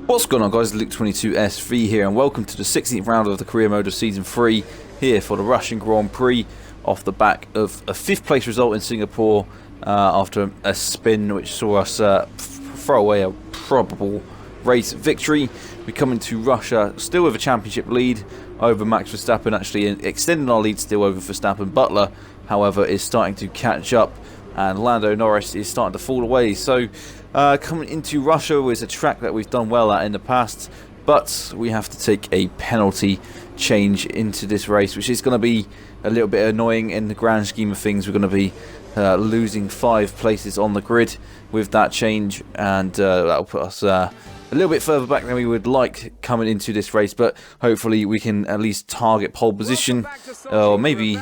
What's going on, guys? Luke22SV here, and welcome to the 16th round of the career mode of Season 3 here for the Russian Grand Prix off the back of a 5th place result in Singapore after a spin which saw us throw away a probable race victory. We come into Russia still with a championship lead over Max Verstappen, actually extending our lead still over Verstappen. Butler, however, is starting to catch up, and Lando Norris is starting to fall away. So coming into Russia is a track that we've done well at in the past, but we have to take a penalty change into this race, which is going to be a little bit annoying in the grand scheme of things. We're going to be losing 5 places on the grid with that change, and that'll put us a little bit further back than we would like coming into this race, but hopefully we can at least target pole position, or maybe,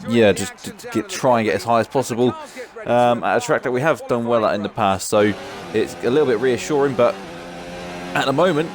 yeah, just try and get as high as possible at a track that we have done well at in the past. So it's a little bit reassuring, but at the moment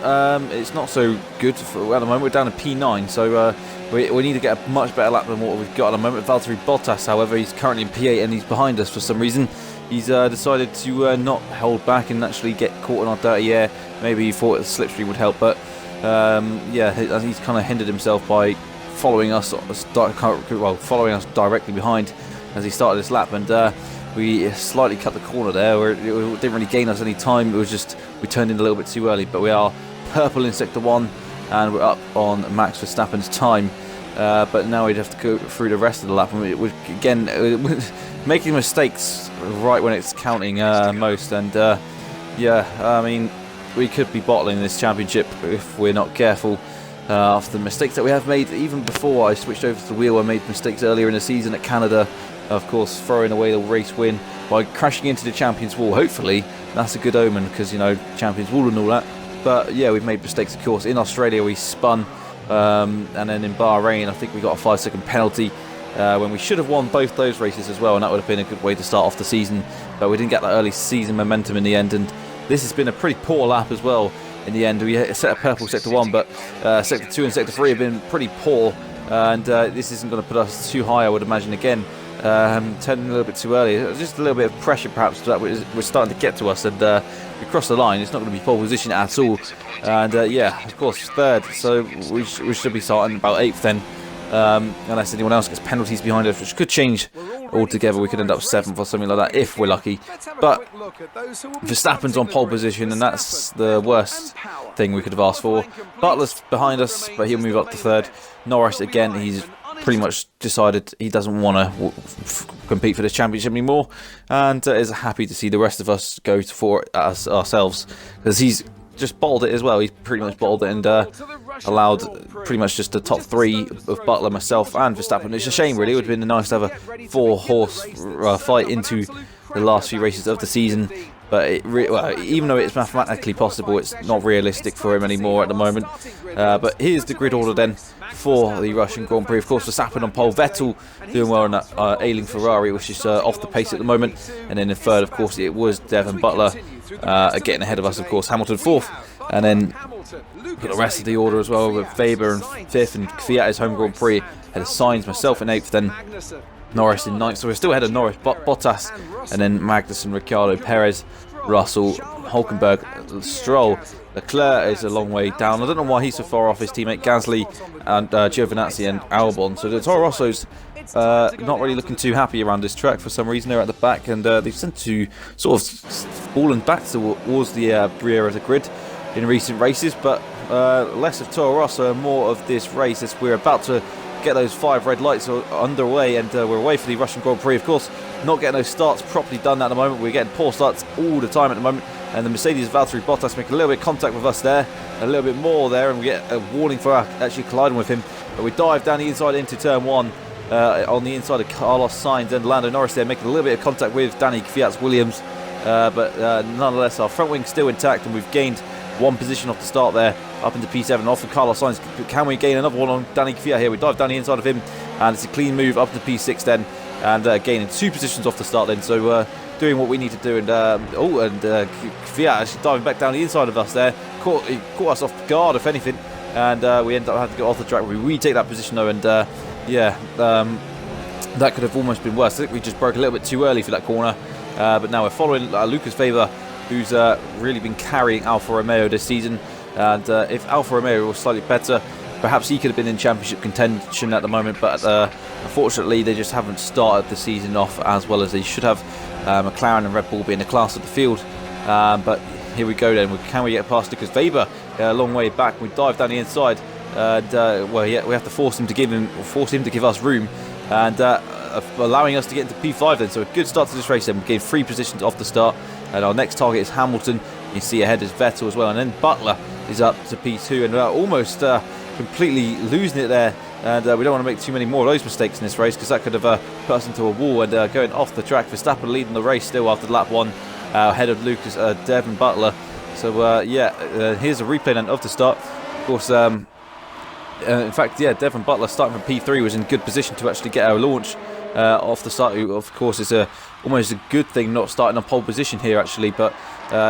it's not so good. At the moment we're down to P9, so we need to get a much better lap than what we've got at the moment. Valtteri Bottas, however, he's currently in P8 and he's behind us for some reason. He's decided to not hold back and actually get caught in our dirty air. Maybe he thought the slipstream would help, but yeah, he's kind of hindered himself by following us directly behind as he started this lap, and we slightly cut the corner there where it didn't really gain us any time. It was just we turned in a little bit too early, but we are purple in sector 1 and we're up on Max Verstappen's time. But now we'd have to go through the rest of the lap, and it would, again, making mistakes right when it's counting most. And yeah, I mean, we could be bottling this championship if we're not careful after the mistakes that we have made. Even before I switched over to the wheel, I made mistakes earlier in the season at Canada, of course, throwing away the race win by crashing into the Champions Wall. Hopefully that's a good omen, because, you know, Champions Wall and all that. But yeah, we've made mistakes, of course. In Australia we spun, and then in Bahrain I think we got a 5-second penalty when we should have won both those races as well, and that would have been a good way to start off the season, but we didn't get that early season momentum in the end. And this has been a pretty poor lap as well in the end. We set a purple sector 1, but sector 2 and sector 3 have been pretty poor, and this isn't going to put us too high, I would imagine. Again, turning a little bit too early, just a little bit of pressure perhaps that we're starting to get to us, and we cross the line. It's not going to be pole position at all, and yeah, of course 3rd, so we should be starting about 8th then, unless anyone else gets penalties behind us, which could change altogether. We could end up 7th or something like that if we're lucky. But Verstappen's on pole position, and that's the worst thing we could have asked for. Butler's behind us, but he'll move up to 3rd. Norris, again, he's pretty much decided he doesn't want to compete for this championship anymore, and is happy to see the rest of us go for it ourselves, because he's just bottled it as well. He's pretty much bottled it and allowed pretty much just the top 3 of Butler, myself and Verstappen. It's a shame, really. It would have been nice to have a 4-horse fight into the last few races of the season, but well, even though it's mathematically possible, it's not realistic for him anymore at the moment. But here's the grid order then for the Russian Grand Prix. Of course, Verstappen on pole, Vettel doing well in that ailing Ferrari, which is off the pace at the moment, and then in 3rd, of course, it was Devon Butler getting ahead of us. Of course, Hamilton 4th, and then got the rest of the order as well, with Weber in 5th, and Kvyat his home Grand Prix, had Sainz, myself in 8th, then Norris in 9th, so we're still ahead of Norris, Bottas, and then Magnussen, Ricciardo, Perez, Russell, Hulkenberg, Stroll. Leclerc is a long way down. I don't know why he's so far off his teammate Gasly and Giovinazzi and Albon. So the Toro Rosso's not really looking too happy around this track for some reason. They're at the back, and they've tended to sort of fallen back towards the rear of the grid in recent races, but less of Toro Rosso and more of this race as we're about to get those 5 red lights underway, and we're away for the Russian Grand Prix. Of course, not getting those starts properly done at the moment. We're getting poor starts all the time at the moment, and the Mercedes Valtteri Bottas make a little bit of contact with us there, a little bit more there, and we get a warning for actually colliding with him. But we dive down the inside into turn 1 on the inside of Carlos Sainz, and Lando Norris there making a little bit of contact with Danny Kvyat's Williams, but nonetheless our front wing's still intact, and we've gained 1 position off the start there, up into P7 off of Carlos Sainz. Can we gain another one on Danny Kvyat here? We dive down the inside of him, and it's a clean move up to P6 then, and gaining 2 positions off the start then, so doing what we need to do. And Kvyat actually diving back down the inside of us there, caught us off guard if anything, and we end up having to go off the track. We retake that position though, and yeah, that could have almost been worse. I think we just broke a little bit too early for that corner, but now we're following Lucas Weber, who's really been carrying Alfa Romeo this season. And if Alfa Romeo was slightly better, perhaps he could have been in championship contention at the moment, but unfortunately they just haven't started the season off as well as they should have. McLaren and Red Bull being the class of the field. But here we go then. Can we get past Lucas Weber? A long way back. We dive down the inside, and well, yeah, we have to force him to give us room, and allowing us to get into P5 then. So a good start to this race then. We gained 3 positions off the start, and our next target is Hamilton. You see ahead is Vettel as well, and then Butler is up to P2, and almost completely losing it there. And we don't want to make too many more of those mistakes in this race, because that could have put us into a wall. And going off the track, Verstappen leading the race still after lap 1, ahead of Lucas Devon Butler. So yeah, here's a replay then of the start. Of course, in fact, yeah, Devon Butler starting from P3 was in good position to actually get our launch off the start. Of course, it's almost a good thing not starting on pole position here actually, but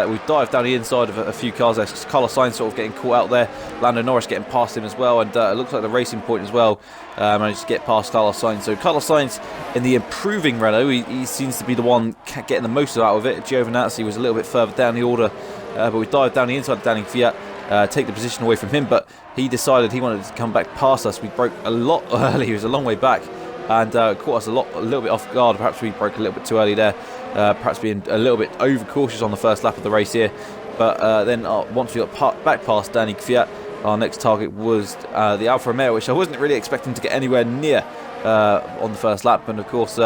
we dived down the inside of a few cars there. Carlos Sainz sort of getting caught out there, Lando Norris getting past him as well, and it looks like the Racing Point as well managed to get past Carlos Sainz. So Carlos Sainz in the improving Renault, he seems to be the one getting the most out of it. Giovinazzi was a little bit further down the order, but we dived down the inside of Danny Kvyat, take the position away from him, but he decided he wanted to come back past us. We broke a lot early, he was a long way back, and caught us a little bit off guard. Perhaps we broke a little bit too early there, perhaps being a little bit overcautious on the first lap of the race here. But then once we got back past Danny Kvyat, our next target was the Alfa Romeo, which I wasn't really expecting to get anywhere near on the first lap. And of course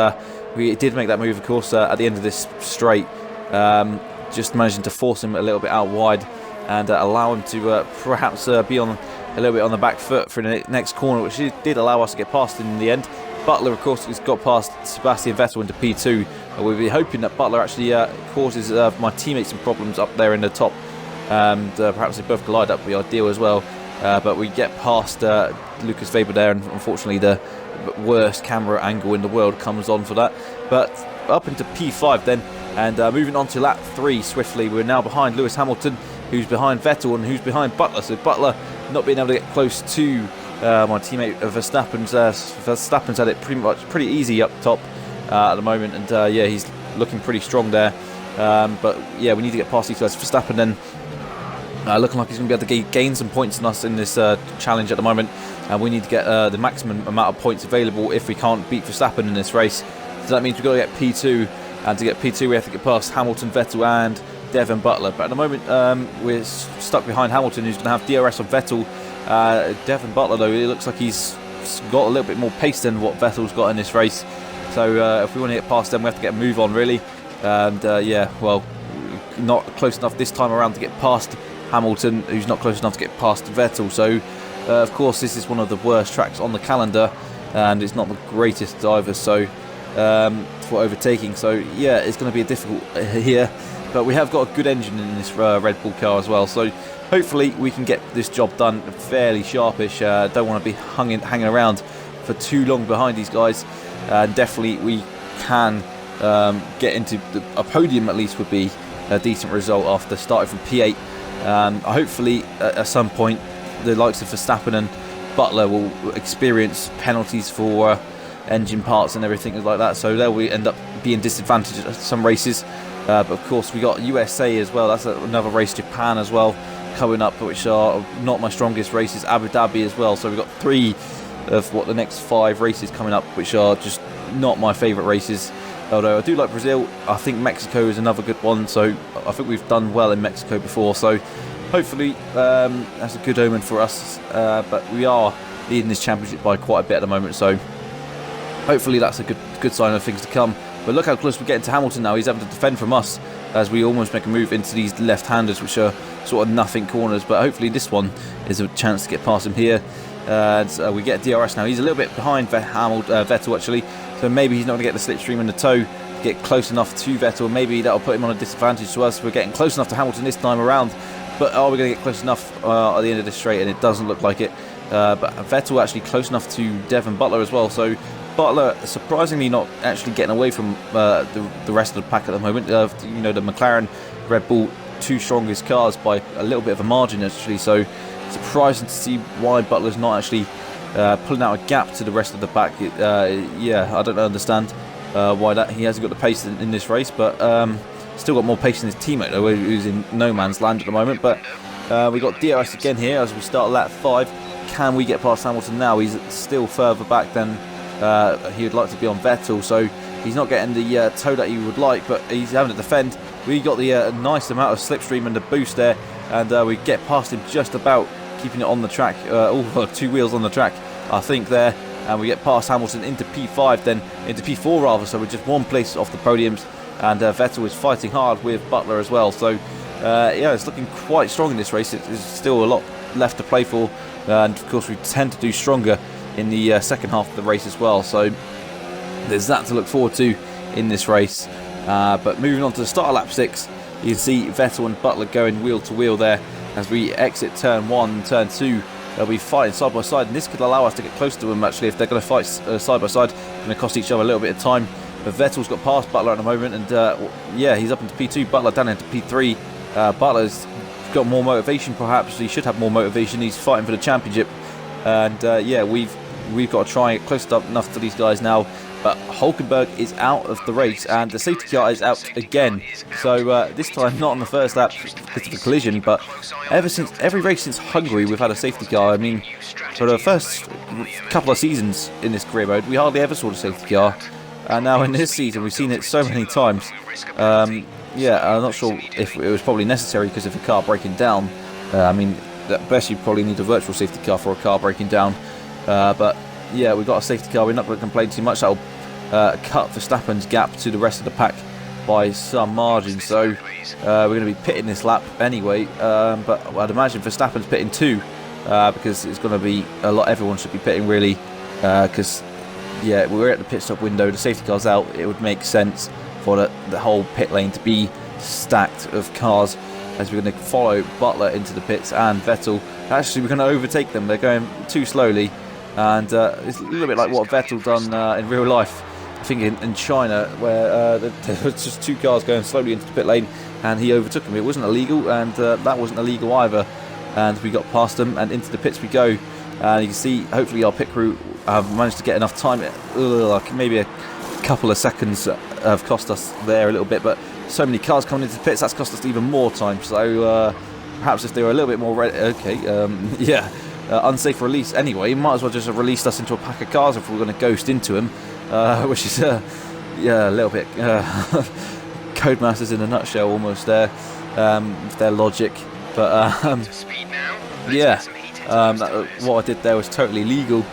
we did make that move, of course, at the end of this straight, just managing to force him a little bit out wide and allow him to perhaps be on a little bit on the back foot for the next corner, which did allow us to get past in the end. Butler, of course, has got past Sebastian Vettel into P2. We'll be hoping that Butler actually causes my teammates some problems up there in the top, and perhaps they both collide. That would be ideal as well. But we get past Lucas Weber there, and unfortunately the worst camera angle in the world comes on for that. But up into P5 then, and moving on to lap 3 swiftly. We're now behind Lewis Hamilton, who's behind Vettel and who's behind Butler. So Butler not being able to get close to my teammate Verstappen's. Verstappen's had it pretty easy up top at the moment, and yeah, he's looking pretty strong there. But yeah, we need to get past these guys. Verstappen then looking like he's going to be able to gain some points on us in this challenge at the moment, and we need to get the maximum amount of points available if we can't beat Verstappen in this race. So that means we've got to get P2, and to get P2 we have to get past Hamilton, Vettel and Devon Butler. But at the moment we're stuck behind Hamilton, who's going to have DRS on Vettel. Devon Butler, though, it looks like he's got a little bit more pace than what Vettel's got in this race. So if we want to get past them, we have to get a move on, really. And yeah, well, not close enough this time around to get past Hamilton, who's not close enough to get past Vettel. So of course, this is one of the worst tracks on the calendar, and it's not the greatest either. So for overtaking. So yeah, it's going to be a difficult here. But we have got a good engine in this Red Bull car as well. So hopefully we can get this job done fairly sharpish. Don't want to be hanging around for too long behind these guys. Definitely we can get into a podium, at least would be a decent result after starting from P8. Hopefully at some point the likes of Verstappen and Butler will experience penalties for engine parts and everything like that, so there we end up being disadvantaged at some races. But of course we got USA as well. That's another race. Japan as well coming up, which are not my strongest races. Abu Dhabi as well. So we've got 3 of the next 5 races coming up, which are just not my favourite races. Although I do like Brazil, I think Mexico is another good one. So I think we've done well in Mexico before. So hopefully that's a good omen for us. But we are leading this championship by quite a bit at the moment. So hopefully that's a good sign of things to come. But look how close we're getting to Hamilton now. He's having to defend from us as we almost make a move into these left-handers, which are sort of nothing corners. But hopefully this one is a chance to get past him here. So we get DRS now. He's a little bit behind Vettel actually. So maybe he's not going to get the slipstream in the toe to get close enough to Vettel. Maybe that'll put him on a disadvantage to us. We're getting close enough to Hamilton this time around. But are we going to get close enough at the end of this straight? And it doesn't look like it. But Vettel actually close enough to Devon Butler as well. So Butler surprisingly not actually getting away from the rest of the pack at the moment. You know, the McLaren, Red Bull, 2 strongest cars by a little bit of a margin actually. So surprising to see why Butler's not actually pulling out a gap to the rest of the pack. Yeah, I don't understand why that he hasn't got the pace in this race, but still got more pace than his teammate though, who's in no man's land at the moment. But We got DRS again here as we start lap 5. Can we get past Hamilton now? He's still further back than he would like to be on Vettel, so he's not getting the toe that he would like, but he's having to defend. We got the nice amount of slipstream and the boost there, and we get past him just about, keeping it on the track. 2 wheels on the track, I think there, and we get past Hamilton into P5, then into P4 rather, so we're just 1 place off the podiums, and Vettel is fighting hard with Butler as well. So yeah, it's looking quite strong in this race. There's still a lot left to play for, and of course we tend to do stronger in the second half of the race as well, so there's that to look forward to in this race. But moving on to the start of lap 6, you can see Vettel and Butler going wheel to wheel there as we exit turn 1 and turn 2. They'll be fighting side by side, and this could allow us to get close to them actually. If they're going to fight side by side, it's going to cost each other a little bit of time. But Vettel's got past Butler at the moment, and yeah, he's up into P2, Butler down into P3. Butler's got more motivation perhaps, he should have more motivation, he's fighting for the championship, and yeah, we've got to try and get close enough to these guys now. But Hulkenberg is out of the race, and the safety car is out again. So this time not on the first lap because of the collision, but every race since Hungary we've had a safety car. I mean, for the first couple of seasons in this career mode, we hardly ever saw the safety car, and now in this season we've seen it so many times. Yeah, I'm not sure if it was probably necessary because of the car breaking down. I mean, at best you probably need a virtual safety car for a car breaking down, but yeah, we've got a safety car. We're not going to complain too much. That'll cut Verstappen's gap to the rest of the pack by some margin. So we're going to be pitting this lap anyway. But I'd imagine Verstappen's pitting too, because it's going to be a lot. Everyone should be pitting really, because yeah, we're at the pit stop window. The safety car's out. It would make sense for the whole pit lane to be stacked of cars, as we're going to follow Butler into the pits and Vettel. Actually, we're going to overtake them. They're going too slowly. And it's a little bit like what Vettel done in real life, I think in China, where there was just 2 cars going slowly into the pit lane and he overtook them. It wasn't illegal, and that wasn't illegal either, and we got past them and into the pits we go. And you can see hopefully our pit crew have managed to get enough time. Like maybe a couple of seconds have cost us there a little bit, but so many cars coming into the pits, that's cost us even more time. So perhaps if they were a little bit more ready, yeah. Unsafe release anyway. Might as well just have released us into a pack of cars if we're going to ghost into them, which is yeah, a little bit Codemasters in a nutshell almost there, with their logic. But yeah, what I did there was totally legal,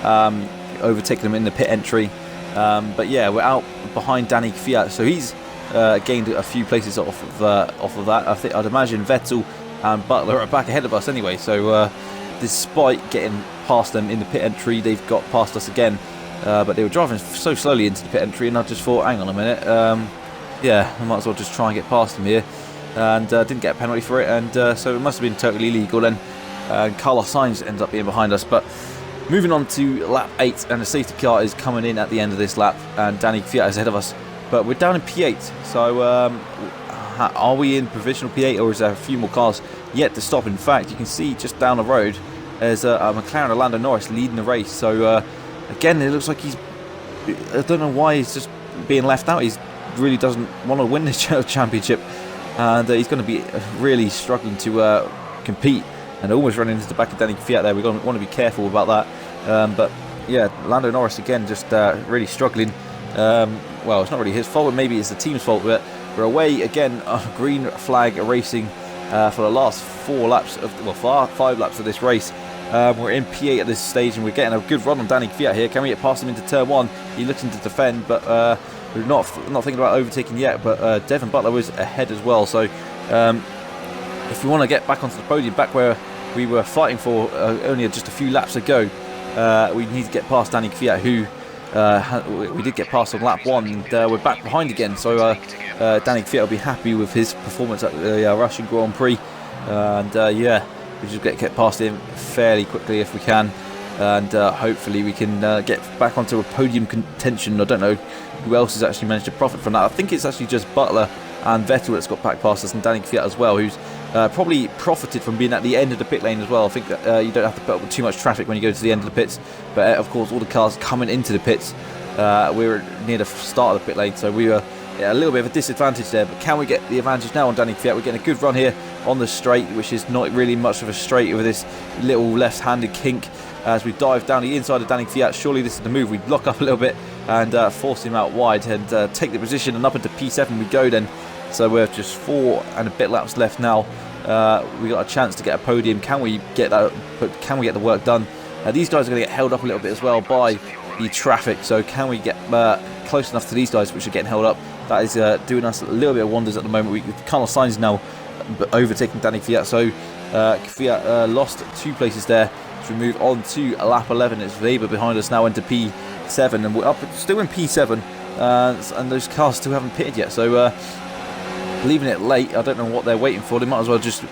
overtaking them in the pit entry. But yeah, we're out behind Danny Kvyat, so he's gained a few places off of that. I'd imagine Vettel and Butler are back ahead of us anyway, so despite getting past them in the pit entry, they've got past us again. But they were driving so slowly into the pit entry, and I just thought, hang on a minute, yeah, I might as well just try and get past them here, and didn't get a penalty for it, and so it must have been totally legal then. Carlos Sainz ends up being behind us. But moving on to lap 8, and the safety car is coming in at the end of this lap, and Danny Kvyat is ahead of us, but we're down in P8, so are we in provisional P8, or is there a few more cars yet to stop? In fact, you can see just down the road there's a McLaren of Lando Norris leading the race. So again, it looks like I don't know why he's just being left out. He really doesn't want to win this championship, and he's going to be really struggling to compete, and almost running into the back of Danny Kvyat there. We're going to want to be careful about that. But yeah, Lando Norris again just really struggling. Well, it's not really his fault, but maybe it's the team's fault, but we're away again on green flag racing for the last 5 laps of this race. We're in P8 at this stage, and we're getting a good run on Danny Kvyat here. Can we get past him into turn 1? He looking to defend, but we're not thinking about overtaking yet. But Devon Butler was ahead as well, so if we want to get back onto the podium, back where we were fighting for only just a few laps ago, we need to get past Danny Kvyat, who we did get past on lap 1, and we're back behind again. So Danny Kvyat will be happy with his performance at the Russian Grand Prix, and yeah, we just get past him fairly quickly if we can, and hopefully we can get back onto a podium contention. I don't know who else has actually managed to profit from that. I think it's actually just Butler and Vettel that's got back past us, and Danny Kvyat as well, who's probably profited from being at the end of the pit lane as well. I think that you don't have to put up with too much traffic when you go to the end of the pits, but of course all the cars coming into the pits, we were near the start of the pit lane, so we were yeah, a little bit of a disadvantage there, but can we get the advantage now on Danny Kvyat? We're getting a good run here on the straight, which is not really much of a straight with this little left-handed kink as we dive down the inside of Danny Kvyat. Surely this is the move. We block up a little bit and force him out wide and take the position, and up into P7 we go then. So we're just 4 and a bit laps left now. We got a chance to get a podium. Can we get that? But can we get the work done? These guys are going to get held up a little bit as well by the traffic. So can we get close enough to these guys, which are getting held up? That is doing us a little bit of wonders at the moment. Carlos Sainz now overtaking Danny Kvyat. So Kvyat lost 2 places there. As we move on to lap 11, it's Weber behind us now into P7, and we're up still in P7, and those cars still haven't pitted yet. So leaving it late, I don't know what they're waiting for. They might as well just,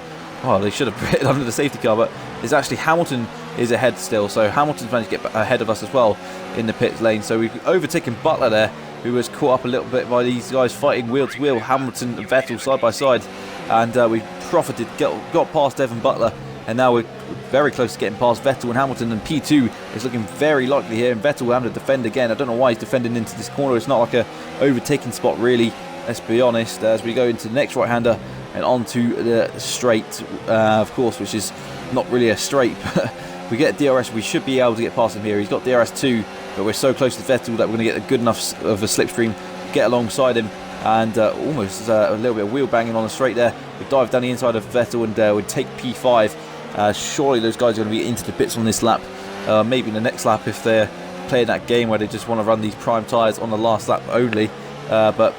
well, they should have pitted under the safety car, but it's actually Hamilton is ahead still. So Hamilton's managed to get ahead of us as well in the pit lane. So we've overtaken Butler there, who was caught up a little bit by these guys fighting wheel to wheel, Hamilton and Vettel side by side, and we profited, got past Evan Butler, and now we're very close to getting past Vettel and Hamilton, and P2 is looking very likely here, and Vettel having to defend again. I don't know why he's defending into this corner. It's not like a overtaking spot really, let's be honest, as we go into the next right-hander and onto the straight, of course, which is not really a straight, but we get DRS, we should be able to get past him here. He's got DRS 2, but we're so close to Vettel that we're going to get a good enough of a slipstream, get alongside him, and almost a little bit of wheel banging on the straight there. We dive down the inside of Vettel and we take P5. Surely those guys are going to be into the pits on this lap, maybe in the next lap if they're playing that game where they just want to run these prime tyres on the last lap only, but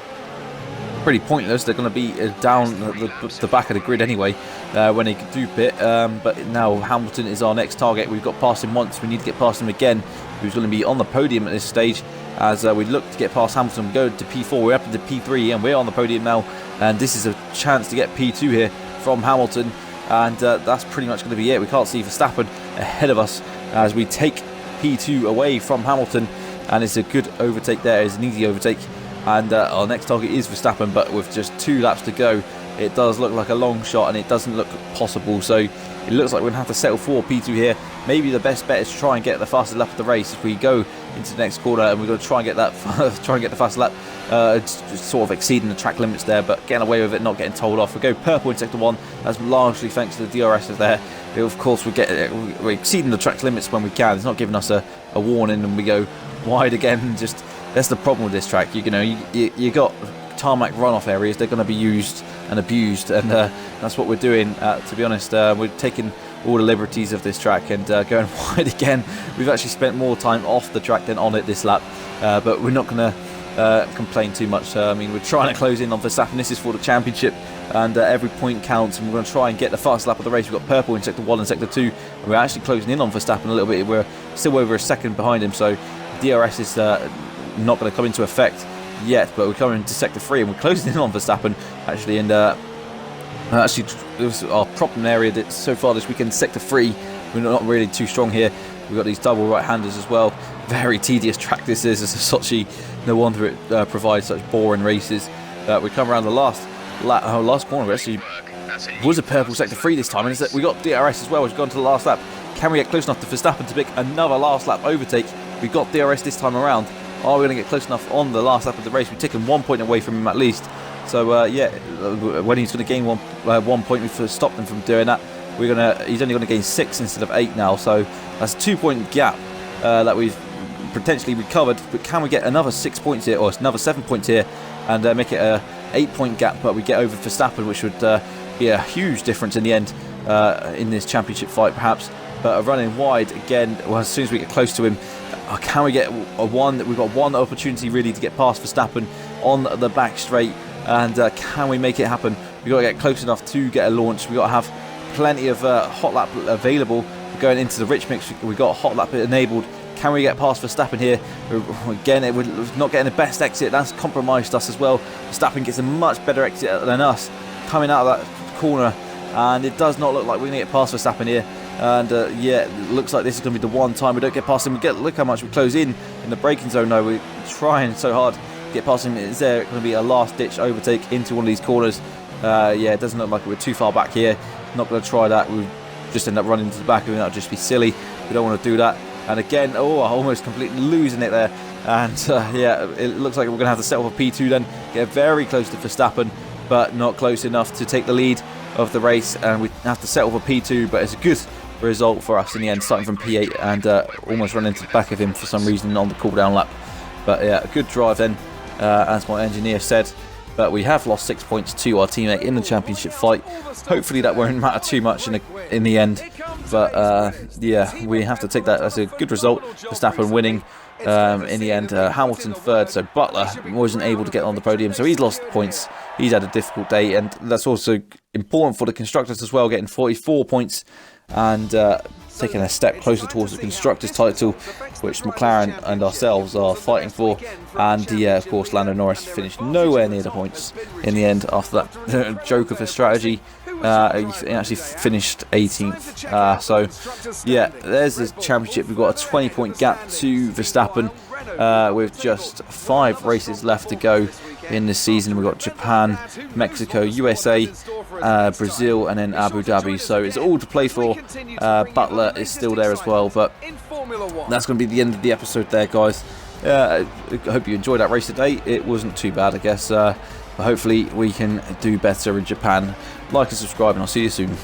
pretty pointless. They're going to be down the back of the grid anyway when they do pit, but now Hamilton is our next target. We've got past him once, we need to get past him again. Who's going to be on the podium at this stage as we look to get past Hamilton. We go to P4, we're up into P3 and we're on the podium now, and this is a chance to get P2 here from Hamilton, and that's pretty much going to be it. We can't see Verstappen ahead of us as we take P2 away from Hamilton, and it's a good overtake there. It's an easy overtake, and our next target is Verstappen, but with just 2 laps to go, it does look like a long shot and it doesn't look possible. So it looks like we're going to have to settle for P2 here. Maybe the best bet is to try and get the fastest lap of the race if we go into the next corner, and we're going to try and get that get the fastest lap. It's sort of exceeding the track limits there, but getting away with it, not getting told off. We go purple in sector 1. That's largely thanks to the DRS there. Of course, we're exceeding the track limits when we can. It's not giving us a warning, and we go wide again. Just that's the problem with this track. You got tarmac runoff areas. They're going to be used and abused, and that's what we're doing. To be honest, we're taking all the liberties of this track and going wide again. We've actually spent more time off the track than on it this lap, but we're not going to complain too much. I mean, we're trying to close in on Verstappen. This is for the championship, and every point counts, and we're going to try and get the fastest lap of the race. We've got purple in sector 1 and sector 2, and we're actually closing in on Verstappen a little bit. We're still over a second behind him, so DRS is not going to come into effect yet, but we're coming into sector 3 and we're closing in on Verstappen actually, and actually it was our problem area that so far this weekend, sector 3, we're not really too strong here. We've got these double right-handers as well. Very tedious track this is. It's a Sochi, no wonder it provides such boring races. We come around the last corner, actually was a purple sector 3 this time, and we got DRS as well, which has gone to the last lap. Can we get close enough to Verstappen to pick another last lap overtake? We got DRS this time around. Are we going to get close enough on the last lap of the race? We've taken 1 point away from him at least. So yeah, when he's going to gain one point, we've stopped him from doing that. He's only going to gain 6 instead of 8 now. So that's a 2-point gap that we've potentially recovered. But can we get another 6 points here, or another 7 points here, and make it a 8-point gap? But we get over Verstappen, which would be a huge difference in the end in this championship fight, perhaps. But running wide again. Well, as soon as we get close to him. Can we get one? We've got one opportunity really to get past Verstappen on the back straight, and can we make it happen? We've got to get close enough to get a launch. We've got to have plenty of hot lap available. We're going into the rich mix. We've got hot lap enabled. Can we get past Verstappen here? Again, we're not getting the best exit. That's compromised us as well. Verstappen gets a much better exit than us coming out of that corner, and it does not look like we're going to get past Verstappen here. And yeah, it looks like this is going to be the one time we don't get past him. Look how much we close in the braking zone though. We're trying so hard to get past him. Is there going to be a last ditch overtake into one of these corners? Yeah, it doesn't look like we're too far back here. Not going to try that. We'll just end up running into the back of him. That would just be silly. We don't want to do that. And again, almost completely losing it there. And yeah, it looks like we're going to have to settle for P2 then. get very close to Verstappen, but not close enough to take the lead of the race, and we have to settle for P2, but it's a good result for us in the end, starting from P8 and almost running into the back of him for some reason on the cool-down lap. But yeah, a good drive then, as my engineer said. But we have lost 6 points to our teammate in the championship fight. Hopefully that won't matter too much in the end. But yeah, we have to take that as a good result. Verstappen winning in the end. Hamilton third, so Butler wasn't able to get on the podium, so he's lost points. He's had a difficult day, and that's also important for the constructors as well, getting 44 points and taking a step closer towards the constructors title, which McLaren and ourselves are fighting for. And yeah, of course, Lando Norris finished nowhere near the points in the end after that joke of a strategy. He actually finished 18th. So yeah, there's the championship. We've got a 20-point gap to Verstappen with just 5 races left to go in this season. We've got Japan, Mexico, USA, Brazil, and then Abu Dhabi. So it's all to play for. Butler is still there as well, but that's going to be the end of the episode there, guys. I hope you enjoyed that race today. It wasn't too bad, I guess. But hopefully we can do better in Japan. Like and subscribe, and I'll see you soon.